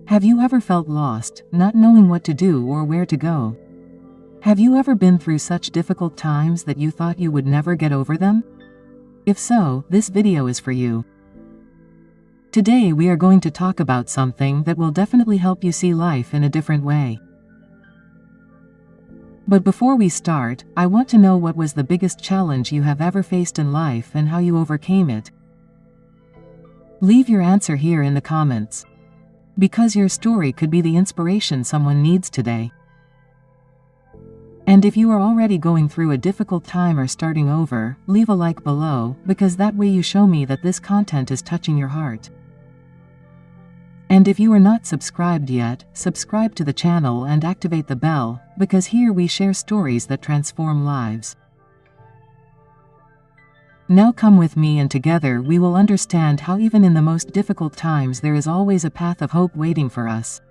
Have you ever felt lost, not knowing what to do or where to go? Have you ever been through such difficult times that you thought you would never get over them? If so, this video is for you. Today we are going to talk about something that will definitely help you see life in a different way. But before we start, I want to know what was the biggest challenge you have ever faced in life and how you overcame it. Leave your answer here in the comments, because your story could be the inspiration someone needs today. And if you are already going through a difficult time or starting over, leave a like below, because that way you show me that this content is touching your heart. And if you are not subscribed yet, subscribe to the channel and activate the bell, because here we share stories that transform lives. Now come with me and together we will understand how even in the most difficult times there is always a path of hope waiting for us.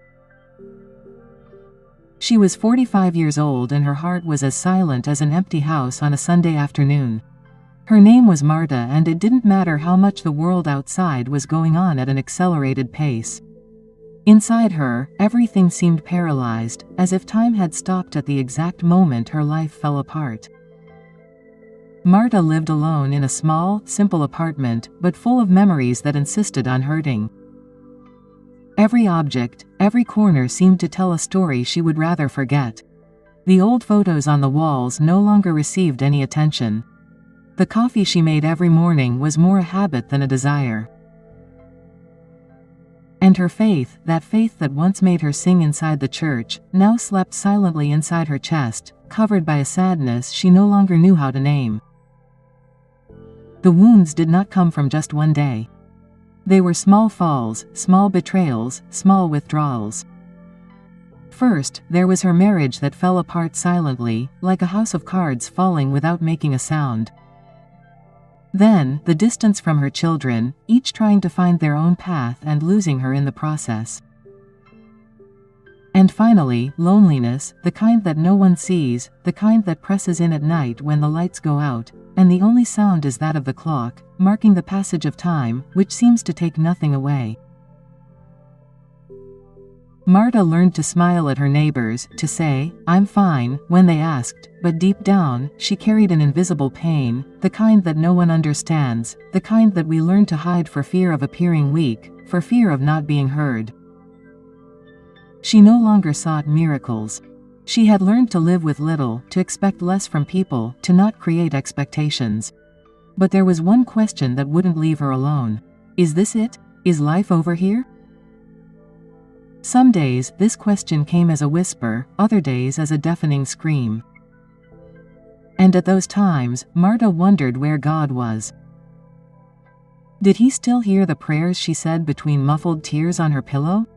She was 45 years old and her heart was as silent as an empty house on a Sunday afternoon. Her name was Marta, and it didn't matter how much the world outside was going on at an accelerated pace. Inside her, everything seemed paralyzed, as if time had stopped at the exact moment her life fell apart. Marta lived alone in a small, simple apartment, but full of memories that insisted on hurting. Every object, every corner seemed to tell a story she would rather forget. The old photos on the walls no longer received any attention. The coffee she made every morning was more a habit than a desire. And her faith, that faith that once made her sing inside the church, now slept silently inside her chest, covered by a sadness she no longer knew how to name. The wounds did not come from just one day. They were small falls, small betrayals, small withdrawals. First, there was her marriage that fell apart silently, like a house of cards falling without making a sound. Then, the distance from her children, each trying to find their own path and losing her in the process. And finally, loneliness, the kind that no one sees, the kind that presses in at night when the lights go out, and the only sound is that of the clock, marking the passage of time, which seems to take nothing away. Marta learned to smile at her neighbors, to say, "I'm fine," when they asked, but deep down, she carried an invisible pain, the kind that no one understands, the kind that we learn to hide for fear of appearing weak, for fear of not being heard. She no longer sought miracles. She had learned to live with little, to expect less from people, to not create expectations. But there was one question that wouldn't leave her alone. Is this it? Is life over here? Some days, this question came as a whisper, other days as a deafening scream. And at those times, Marta wondered where God was. Did he still hear the prayers she said between muffled tears on her pillow?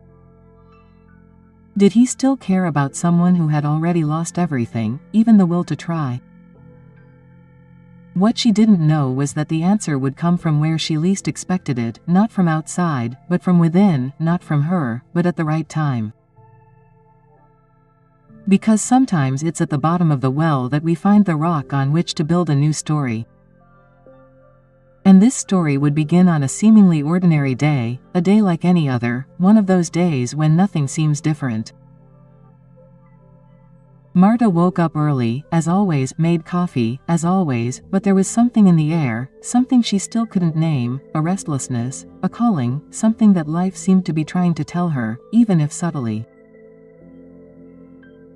Did he still care about someone who had already lost everything, even the will to try? What she didn't know was that the answer would come from where she least expected it, not from outside, but from within, not from her, but at the right time. Because sometimes it's at the bottom of the well that we find the rock on which to build a new story. And this story would begin on a seemingly ordinary day, a day like any other, one of those days when nothing seems different. Marta woke up early, as always, made coffee, as always, but there was something in the air, something she still couldn't name, a restlessness, a calling, something that life seemed to be trying to tell her, even if subtly.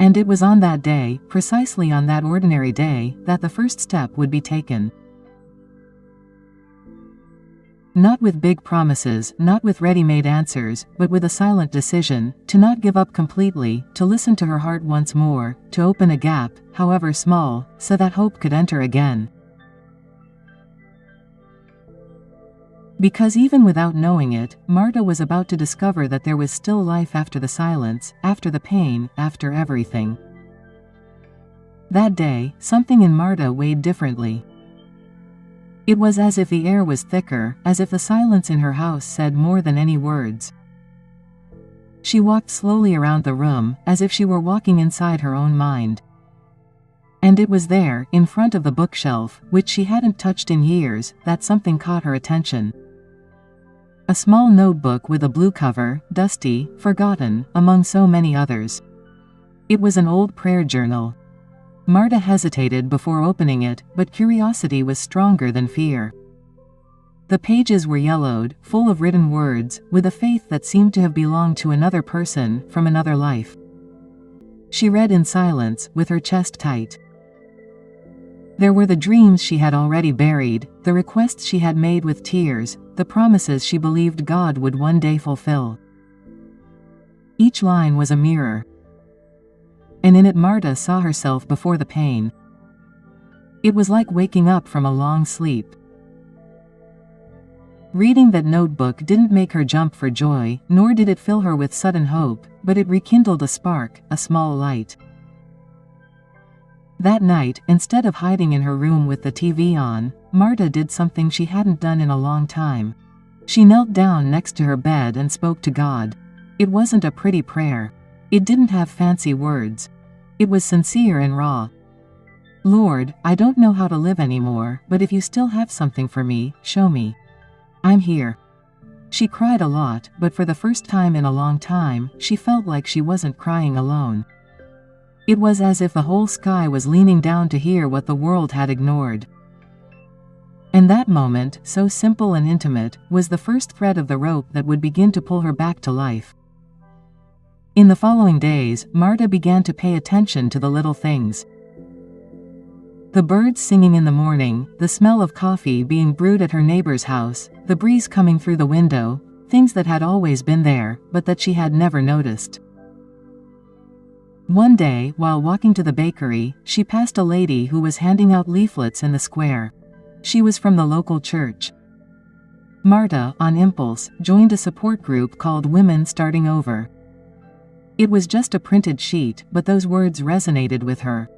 And it was on that day, precisely on that ordinary day, that the first step would be taken. Not with big promises, not with ready-made answers, but with a silent decision, to not give up completely, to listen to her heart once more, to open a gap, however small, so that hope could enter again. Because even without knowing it, Marta was about to discover that there was still life after the silence, after the pain, after everything. That day, something in Marta weighed differently. It was as if the air was thicker, as if the silence in her house said more than any words. She walked slowly around the room, as if she were walking inside her own mind. And it was there, in front of the bookshelf, which she hadn't touched in years, that something caught her attention. A small notebook with a blue cover, dusty, forgotten, among so many others. It was an old prayer journal. Marta hesitated before opening it, but curiosity was stronger than fear. The pages were yellowed, full of written words, with a faith that seemed to have belonged to another person, from another life. She read in silence, with her chest tight. There were the dreams she had already buried, the requests she had made with tears, the promises she believed God would one day fulfill. Each line was a mirror. And in it Marta saw herself before the pain. It was like waking up from a long sleep. Reading that notebook didn't make her jump for joy, nor did it fill her with sudden hope, but it rekindled a spark, a small light. That night, instead of hiding in her room with the TV on, Marta did something she hadn't done in a long time. She knelt down next to her bed and spoke to God. It wasn't a pretty prayer. It didn't have fancy words. It was sincere and raw. Lord, I don't know how to live anymore, but if you still have something for me, show me. I'm here. She cried a lot, but for the first time in a long time, she felt like she wasn't crying alone. It was as if the whole sky was leaning down to hear what the world had ignored. And that moment, so simple and intimate, was the first thread of the rope that would begin to pull her back to life. In the following days, Marta began to pay attention to the little things. The birds singing in the morning, the smell of coffee being brewed at her neighbor's house, the breeze coming through the window, things that had always been there, but that she had never noticed. One day, while walking to the bakery, she passed a lady who was handing out leaflets in the square. She was from the local church. Marta, on impulse, joined a support group called Women Starting Over. It was just a printed sheet, but those words resonated with her.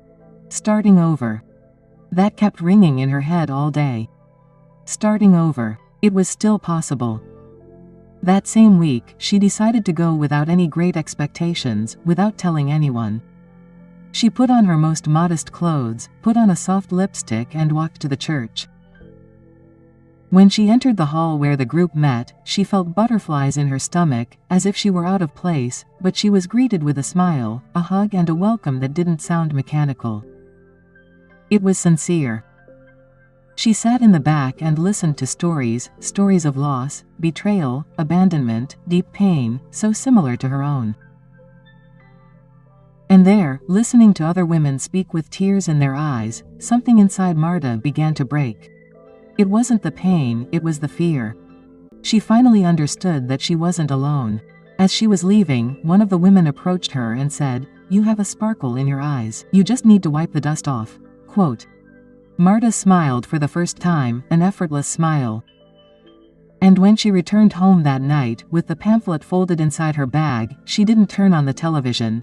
Starting over. That kept ringing in her head all day. Starting over. It was still possible. That same week, she decided to go without any great expectations, without telling anyone. She put on her most modest clothes, put on a soft lipstick and walked to the church. When she entered the hall where the group met, she felt butterflies in her stomach, as if she were out of place, but she was greeted with a smile, a hug and a welcome that didn't sound mechanical. It was sincere. She sat in the back and listened to stories of loss, betrayal, abandonment, deep pain, so similar to her own. And there, listening to other women speak with tears in their eyes, something inside Marta began to break. It wasn't the pain, it was the fear. She finally understood that she wasn't alone. As she was leaving, one of the women approached her and said, "You have a sparkle in your eyes. You just need to wipe the dust off." Quote. Marta smiled for the first time, an effortless smile. And when she returned home that night, with the pamphlet folded inside her bag, she didn't turn on the television.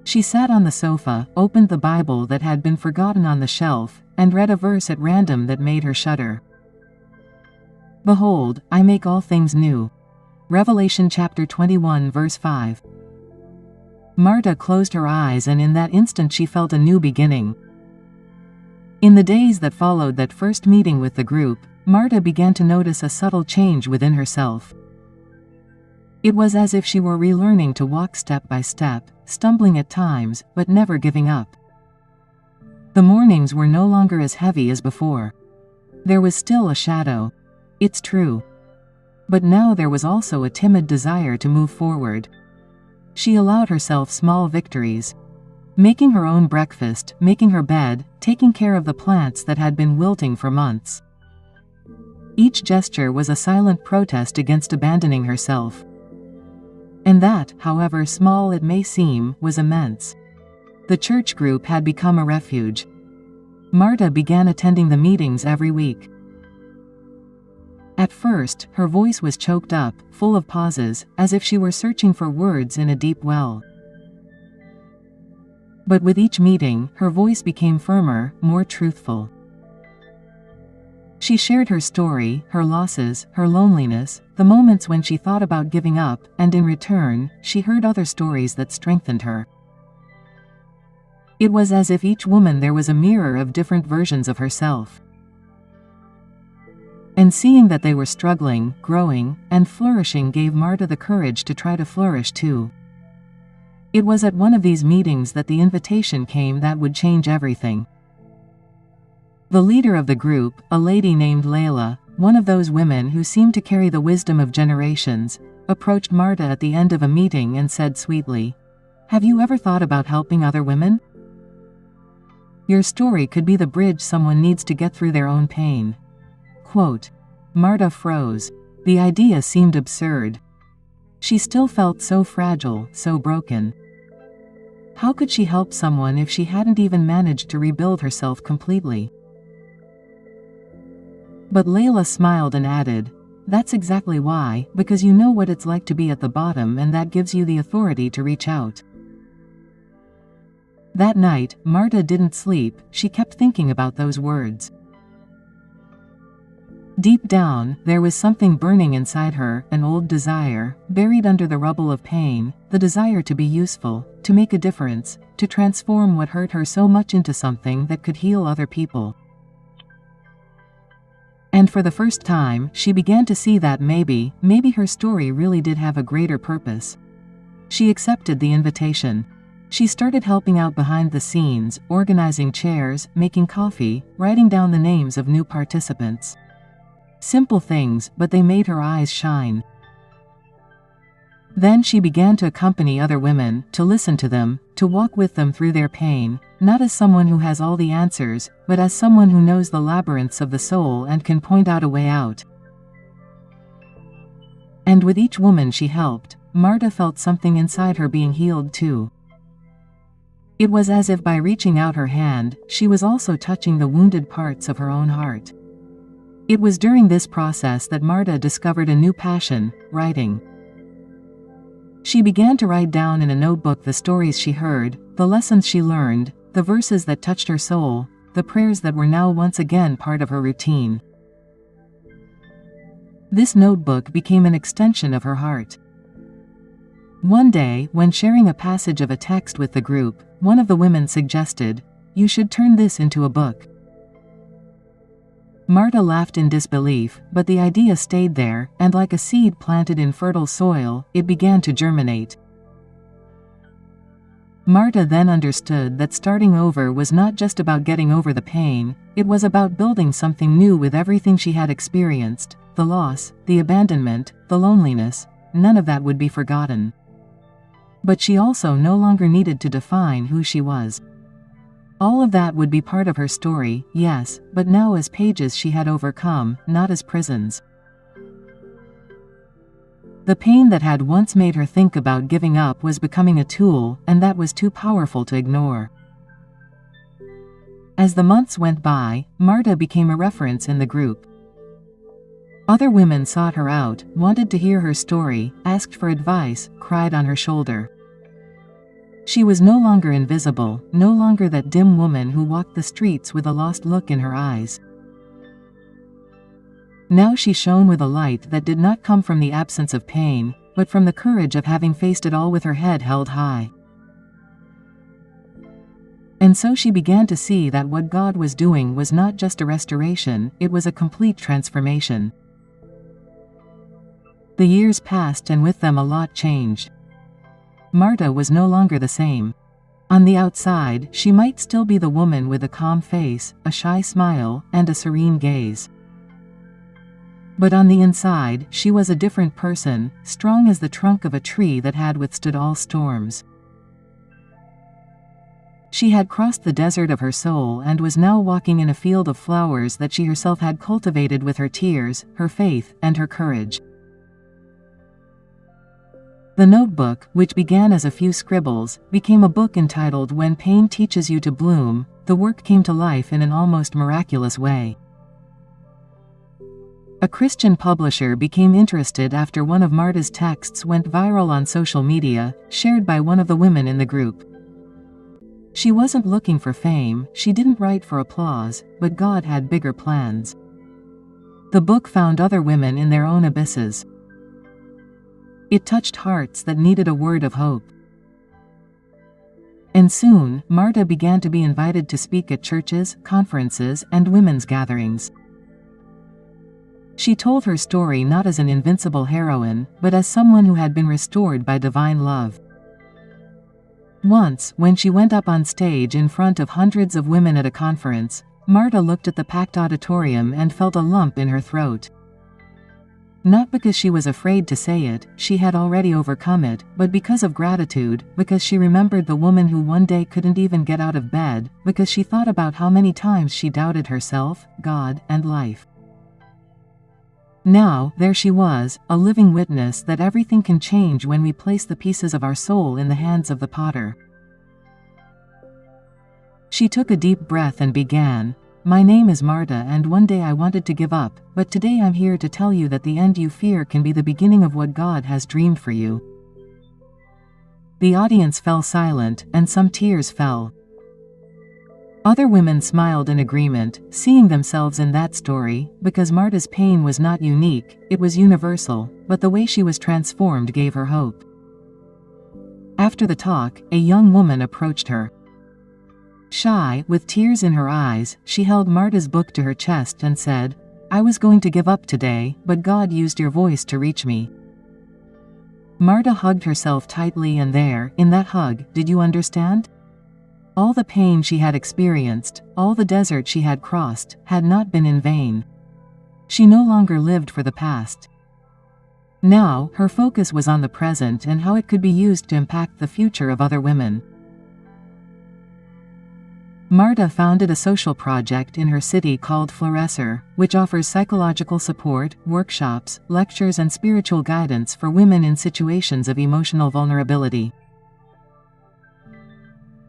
She sat on the sofa, opened the Bible that had been forgotten on the shelf, and read a verse at random that made her shudder. "Behold, I make all things new." Revelation chapter 21 verse 5. Marta closed her eyes and in that instant she felt a new beginning. In the days that followed that first meeting with the group, Marta began to notice a subtle change within herself. It was as if she were relearning to walk step by step, stumbling at times, but never giving up. The mornings were no longer as heavy as before. There was still a shadow. It's true. But now there was also a timid desire to move forward. She allowed herself small victories. Making her own breakfast, making her bed, taking care of the plants that had been wilting for months. Each gesture was a silent protest against abandoning herself. And that, however small it may seem, was immense. The church group had become a refuge. Marta began attending the meetings every week. At first, her voice was choked up, full of pauses, as if she were searching for words in a deep well. But with each meeting, her voice became firmer, more truthful. She shared her story, her losses, her loneliness, the moments when she thought about giving up, and in return, she heard other stories that strengthened her. It was as if each woman there was a mirror of different versions of herself. And seeing that they were struggling, growing, and flourishing gave Marta the courage to try to flourish too. It was at one of these meetings that the invitation came that would change everything. The leader of the group, a lady named Layla, one of those women who seemed to carry the wisdom of generations, approached Marta at the end of a meeting and said sweetly, "Have you ever thought about helping other women? Your story could be the bridge someone needs to get through their own pain." Quote. Marta froze. The idea seemed absurd. She still felt so fragile, so broken. How could she help someone if she hadn't even managed to rebuild herself completely? But Layla smiled and added, "That's exactly why, because you know what it's like to be at the bottom, and that gives you the authority to reach out." That night, Marta didn't sleep. She kept thinking about those words. Deep down, there was something burning inside her, an old desire, buried under the rubble of pain, the desire to be useful, to make a difference, to transform what hurt her so much into something that could heal other people. And for the first time, she began to see that maybe her story really did have a greater purpose. She accepted the invitation. She started helping out behind the scenes, organizing chairs, making coffee, writing down the names of new participants. Simple things, but they made her eyes shine. Then she began to accompany other women, to listen to them, to walk with them through their pain, not as someone who has all the answers, but as someone who knows the labyrinths of the soul and can point out a way out. And with each woman she helped, Marta felt something inside her being healed too. It was as if by reaching out her hand, she was also touching the wounded parts of her own heart. It was during this process that Marta discovered a new passion, writing. She began to write down in a notebook the stories she heard, the lessons she learned, the verses that touched her soul, the prayers that were now once again part of her routine. This notebook became an extension of her heart. One day, when sharing a passage of a text with the group, one of the women suggested, "You should turn this into a book." Marta laughed in disbelief, but the idea stayed there, and like a seed planted in fertile soil, it began to germinate. Marta then understood that starting over was not just about getting over the pain, it was about building something new with everything she had experienced, the loss, the abandonment, the loneliness, none of that would be forgotten. But she also no longer needed to define who she was. All of that would be part of her story, yes, but now as pages she had overcome, not as prisons. The pain that had once made her think about giving up was becoming a tool, and that was too powerful to ignore. As the months went by, Marta became a reference in the group. Other women sought her out, wanted to hear her story, asked for advice, cried on her shoulder. She was no longer invisible, no longer that dim woman who walked the streets with a lost look in her eyes. Now she shone with a light that did not come from the absence of pain, but from the courage of having faced it all with her head held high. And so she began to see that what God was doing was not just a restoration, it was a complete transformation. The years passed and with them a lot changed. Marta was no longer the same. On the outside, she might still be the woman with a calm face, a shy smile, and a serene gaze. But on the inside, she was a different person, strong as the trunk of a tree that had withstood all storms. She had crossed the desert of her soul and was now walking in a field of flowers that she herself had cultivated with her tears, her faith, and her courage. The notebook, which began as a few scribbles, became a book entitled When Pain Teaches You to Bloom. The work came to life in an almost miraculous way. A Christian publisher became interested after one of Marta's texts went viral on social media, shared by one of the women in the group. She wasn't looking for fame, she didn't write for applause, but God had bigger plans. The book found other women in their own abysses. It touched hearts that needed a word of hope. And soon, Marta began to be invited to speak at churches, conferences, and women's gatherings. She told her story not as an invincible heroine, but as someone who had been restored by divine love. Once, when she went up on stage in front of hundreds of women at a conference, Marta looked at the packed auditorium and felt a lump in her throat. Not because she was afraid to say it, she had already overcome it, but because of gratitude, because she remembered the woman who one day couldn't even get out of bed, because she thought about how many times she doubted herself, God, and life. Now, there she was, a living witness that everything can change when we place the pieces of our soul in the hands of the potter. She took a deep breath and began, "My name is Marta, and one day I wanted to give up, but today I'm here to tell you that the end you fear can be the beginning of what God has dreamed for you." The audience fell silent, and some tears fell. Other women smiled in agreement, seeing themselves in that story, because Marta's pain was not unique, it was universal, but the way she was transformed gave her hope. After the talk, a young woman approached her. Shy, with tears in her eyes, she held Marta's book to her chest and said, "I was going to give up today, but God used your voice to reach me." Marta hugged herself tightly, and there, in that hug, did you understand? All the pain she had experienced, all the desert she had crossed, had not been in vain. She no longer lived for the past. Now, her focus was on the present and how it could be used to impact the future of other women. Marta founded a social project in her city called Florescer, which offers psychological support, workshops, lectures, and spiritual guidance for women in situations of emotional vulnerability.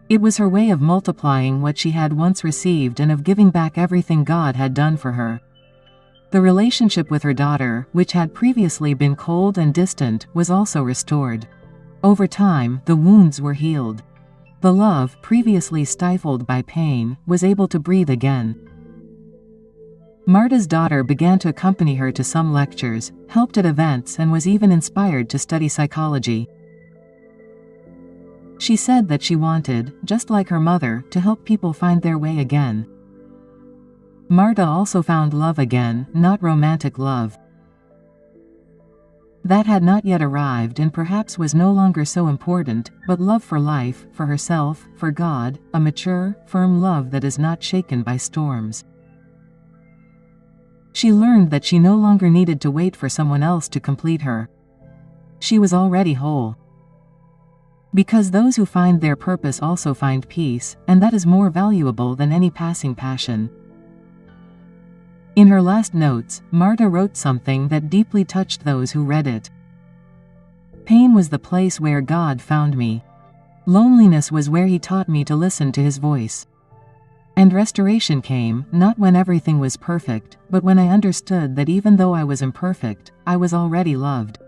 It was her way of multiplying what she had once received and of giving back everything God had done for her. The relationship with her daughter, which had previously been cold and distant, was also restored. Over time, the wounds were healed. The love, previously stifled by pain, was able to breathe again. Marta's daughter began to accompany her to some lectures, helped at events, and was even inspired to study psychology. She said that she wanted, just like her mother, to help people find their way again. Marta also found love again, not romantic love. That had not yet arrived and perhaps was no longer so important, but love for life, for herself, for God, a mature, firm love that is not shaken by storms. She learned that she no longer needed to wait for someone else to complete her. She was already whole. Because those who find their purpose also find peace, and that is more valuable than any passing passion. In her last notes, Marta wrote something that deeply touched those who read it. Pain was the place where God found me. Loneliness was where He taught me to listen to His voice. And restoration came, not when everything was perfect, but when I understood that even though I was imperfect, I was already loved.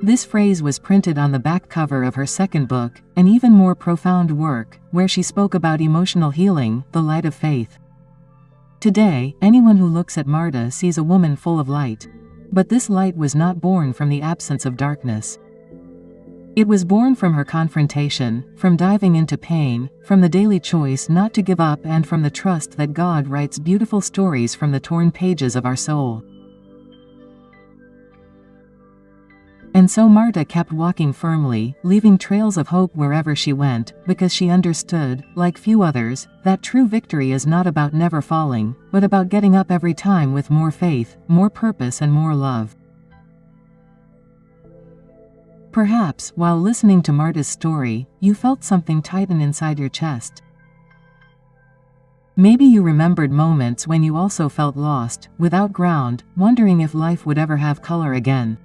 This phrase was printed on the back cover of her second book, an even more profound work, where she spoke about emotional healing, the light of faith. Today, anyone who looks at Marta sees a woman full of light. But this light was not born from the absence of darkness. It was born from her confrontation, from diving into pain, from the daily choice not to give up, and from the trust that God writes beautiful stories from the torn pages of our soul. And so Marta kept walking firmly, leaving trails of hope wherever she went, because she understood, like few others, that true victory is not about never falling, but about getting up every time with more faith, more purpose, and more love. Perhaps, while listening to Marta's story, you felt something tighten inside your chest. Maybe you remembered moments when you also felt lost, without ground, wondering if life would ever have color again.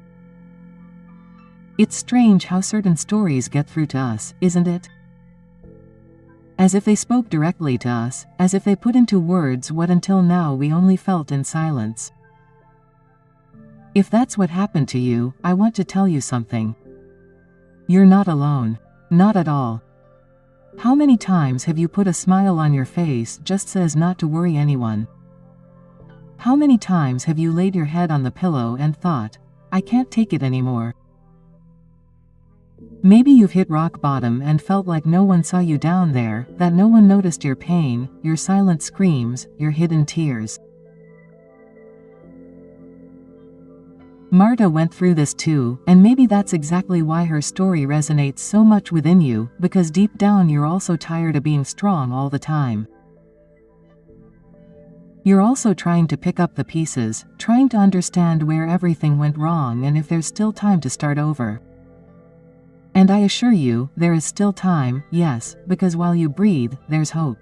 It's strange how certain stories get through to us, isn't it? As if they spoke directly to us, as if they put into words what until now we only felt in silence. If that's what happened to you, I want to tell you something. You're not alone. Not at all. How many times have you put a smile on your face just says not to worry anyone? How many times have you laid your head on the pillow and thought, I can't take it anymore? Maybe you've hit rock bottom and felt like no one saw you down there, that no one noticed your pain, your silent screams, your hidden tears. Marta went through this too, and maybe that's exactly why her story resonates so much within you, because deep down you're also tired of being strong all the time. You're also trying to pick up the pieces, trying to understand where everything went wrong and if there's still time to start over. And I assure you, there is still time, yes, because while you breathe, there's hope.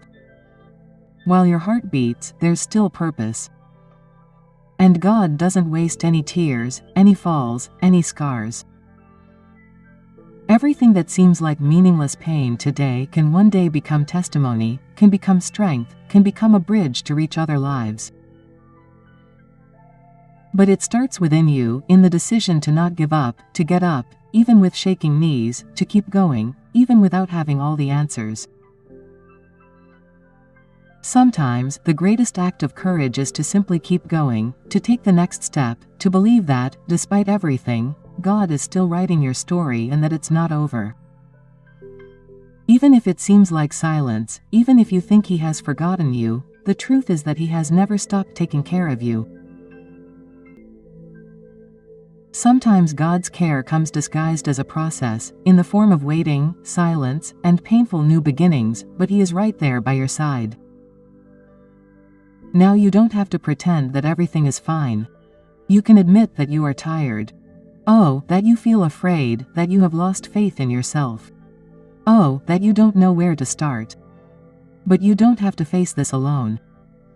While your heart beats, there's still purpose. And God doesn't waste any tears, any falls, any scars. Everything that seems like meaningless pain today can one day become testimony, can become strength, can become a bridge to reach other lives. But it starts within you, in the decision to not give up, to get up, even with shaking knees, to keep going, even without having all the answers. Sometimes, the greatest act of courage is to simply keep going, to take the next step, to believe that, despite everything, God is still writing your story and that it's not over. Even if it seems like silence, even if you think He has forgotten you, the truth is that He has never stopped taking care of you. Sometimes God's care comes disguised as a process, in the form of waiting, silence, and painful new beginnings, but He is right there by your side. Now you don't have to pretend that everything is fine. You can admit that you are tired. Oh, that you feel afraid, that you have lost faith in yourself. Oh, that you don't know where to start. But you don't have to face this alone.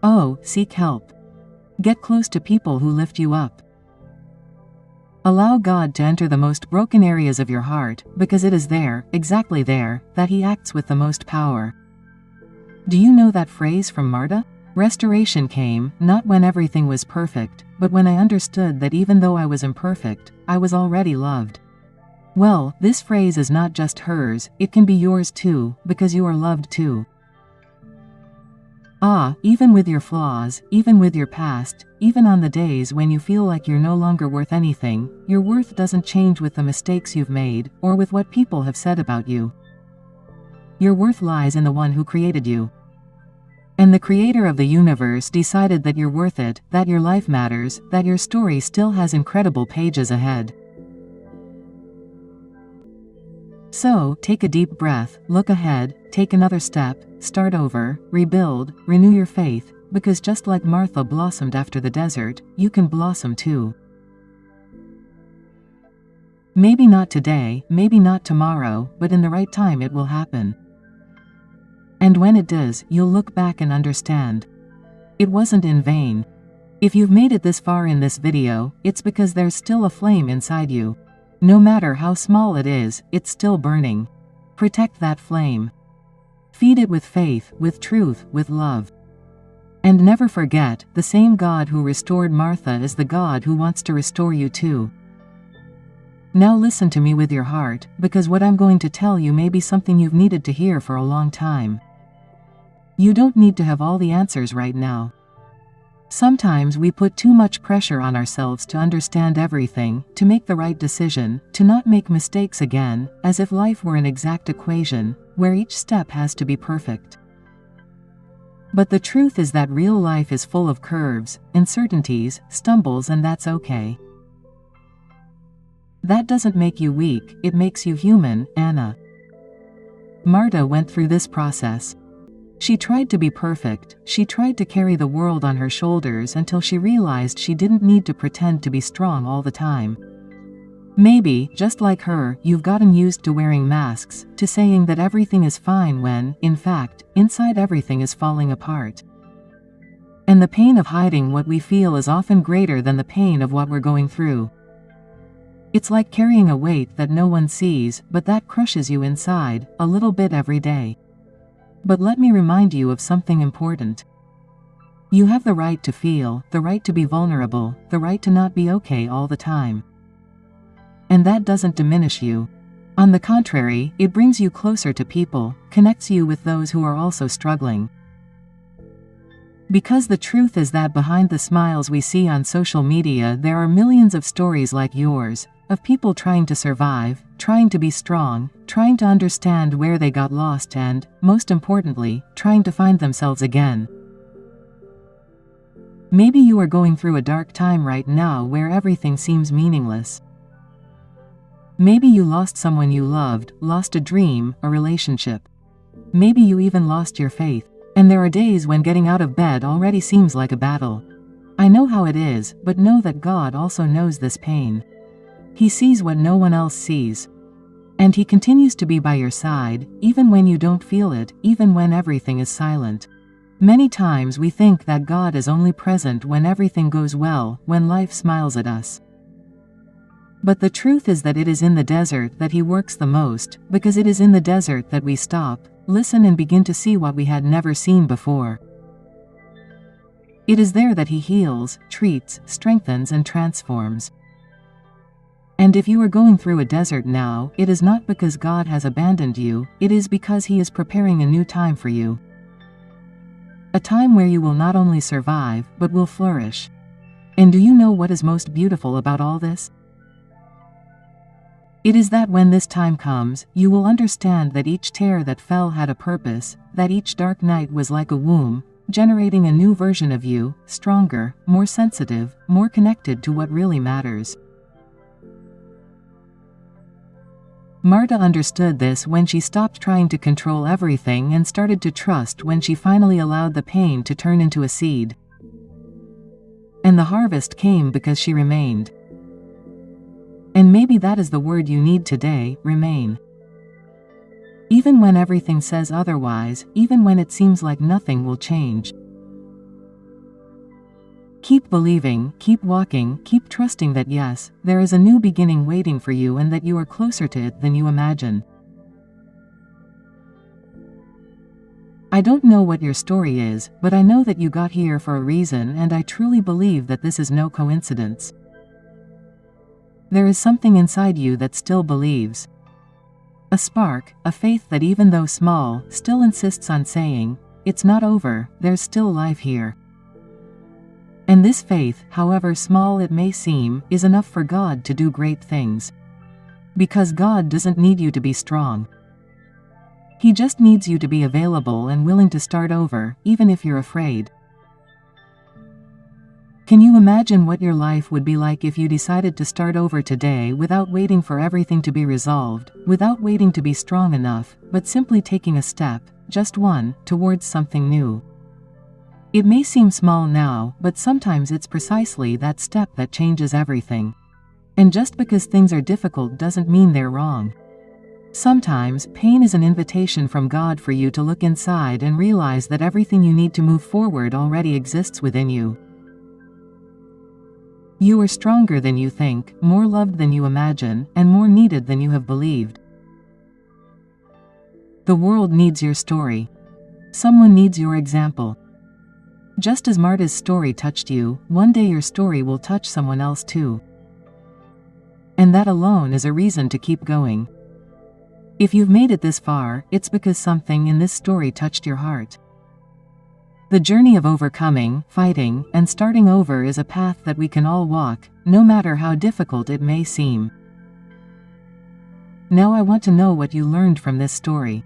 Oh, seek help. Get close to people who lift you up. Allow God to enter the most broken areas of your heart, because it is there, exactly there, that He acts with the most power. Do you know that phrase from Marta? Restoration came, not when everything was perfect, but when I understood that even though I was imperfect, I was already loved. Well, this phrase is not just hers, it can be yours too, because you are loved too. Even with your flaws, even with your past, even on the days when you feel like you're no longer worth anything, your worth doesn't change with the mistakes you've made, or with what people have said about you. Your worth lies in the one who created you. And the creator of the universe decided that you're worth it, that your life matters, that your story still has incredible pages ahead. So, take a deep breath, look ahead, take another step, start over, rebuild, renew your faith, because just like Martha blossomed after the desert, you can blossom too. Maybe not today, maybe not tomorrow, but in the right time it will happen. And when it does, you'll look back and understand. It wasn't in vain. If you've made it this far in this video, it's because there's still a flame inside you. No matter how small it is, it's still burning. Protect that flame. Feed it with faith, with truth, with love. And never forget, the same God who restored Martha is the God who wants to restore you too. Now listen to me with your heart, because what I'm going to tell you may be something you've needed to hear for a long time. You don't need to have all the answers right now. Sometimes we put too much pressure on ourselves to understand everything, to make the right decision, to not make mistakes again, as if life were an exact equation, where each step has to be perfect. But the truth is that real life is full of curves, uncertainties, stumbles, and that's okay. That doesn't make you weak, it makes you human, Anna. Marta went through this process. She tried to be perfect, she tried to carry the world on her shoulders until she realized she didn't need to pretend to be strong all the time. Maybe, just like her, you've gotten used to wearing masks, to saying that everything is fine when, in fact, inside everything is falling apart. And the pain of hiding what we feel is often greater than the pain of what we're going through. It's like carrying a weight that no one sees, but that crushes you inside, a little bit every day. But let me remind you of something important. You have the right to feel, the right to be vulnerable, the right to not be okay all the time. And that doesn't diminish you. On the contrary, it brings you closer to people, connects you with those who are also struggling. Because the truth is that behind the smiles we see on social media there are millions of stories like yours, of people trying to survive, trying to be strong, trying to understand where they got lost and, most importantly, trying to find themselves again. Maybe you are going through a dark time right now where everything seems meaningless. Maybe you lost someone you loved, lost a dream, a relationship. Maybe you even lost your faith. And there are days when getting out of bed already seems like a battle. I know how it is, but know that God also knows this pain. He sees what no one else sees. And He continues to be by your side, even when you don't feel it, even when everything is silent. Many times we think that God is only present when everything goes well, when life smiles at us. But the truth is that it is in the desert that He works the most, because it is in the desert that we stop, listen and begin to see what we had never seen before. It is there that He heals, treats, strengthens and transforms. And if you are going through a desert now, it is not because God has abandoned you, it is because He is preparing a new time for you. A time where you will not only survive, but will flourish. And do you know what is most beautiful about all this? It is that when this time comes, you will understand that each tear that fell had a purpose, that each dark night was like a womb, generating a new version of you, stronger, more sensitive, more connected to what really matters. Marta understood this when she stopped trying to control everything and started to trust when she finally allowed the pain to turn into a seed. And the harvest came because she remained. And maybe that is the word you need today, remain. Even when everything says otherwise, even when it seems like nothing will change. Keep believing, keep walking, keep trusting that yes, there is a new beginning waiting for you and that you are closer to it than you imagine. I don't know what your story is, but I know that you got here for a reason, and I truly believe that this is no coincidence. There is something inside you that still believes. A spark, a faith that even though small, still insists on saying, "It's not over, there's still life here." And this faith, however small it may seem, is enough for God to do great things. Because God doesn't need you to be strong. He just needs you to be available and willing to start over, even if you're afraid. Can you imagine what your life would be like if you decided to start over today without waiting for everything to be resolved, without waiting to be strong enough, but simply taking a step, just one, towards something new? It may seem small now, but sometimes it's precisely that step that changes everything. And just because things are difficult doesn't mean they're wrong. Sometimes, pain is an invitation from God for you to look inside and realize that everything you need to move forward already exists within you. You are stronger than you think, more loved than you imagine, and more needed than you have believed. The world needs your story. Someone needs your example. Just as Marta's story touched you, one day your story will touch someone else too. And that alone is a reason to keep going. If you've made it this far, it's because something in this story touched your heart. The journey of overcoming, fighting, and starting over is a path that we can all walk, no matter how difficult it may seem. Now I want to know what you learned from this story.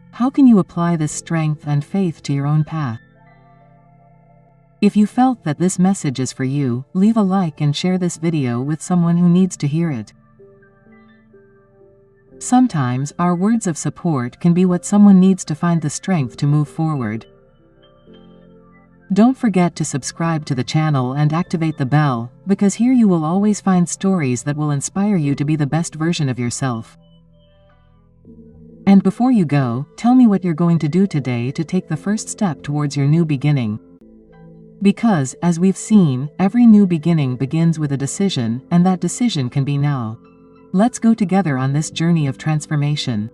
How can you apply this strength and faith to your own path? If you felt that this message is for you, leave a like and share this video with someone who needs to hear it. Sometimes, our words of support can be what someone needs to find the strength to move forward. Don't forget to subscribe to the channel and activate the bell, because here you will always find stories that will inspire you to be the best version of yourself. And before you go, tell me what you're going to do today to take the first step towards your new beginning. Because, as we've seen, every new beginning begins with a decision, and that decision can be now. Let's go together on this journey of transformation.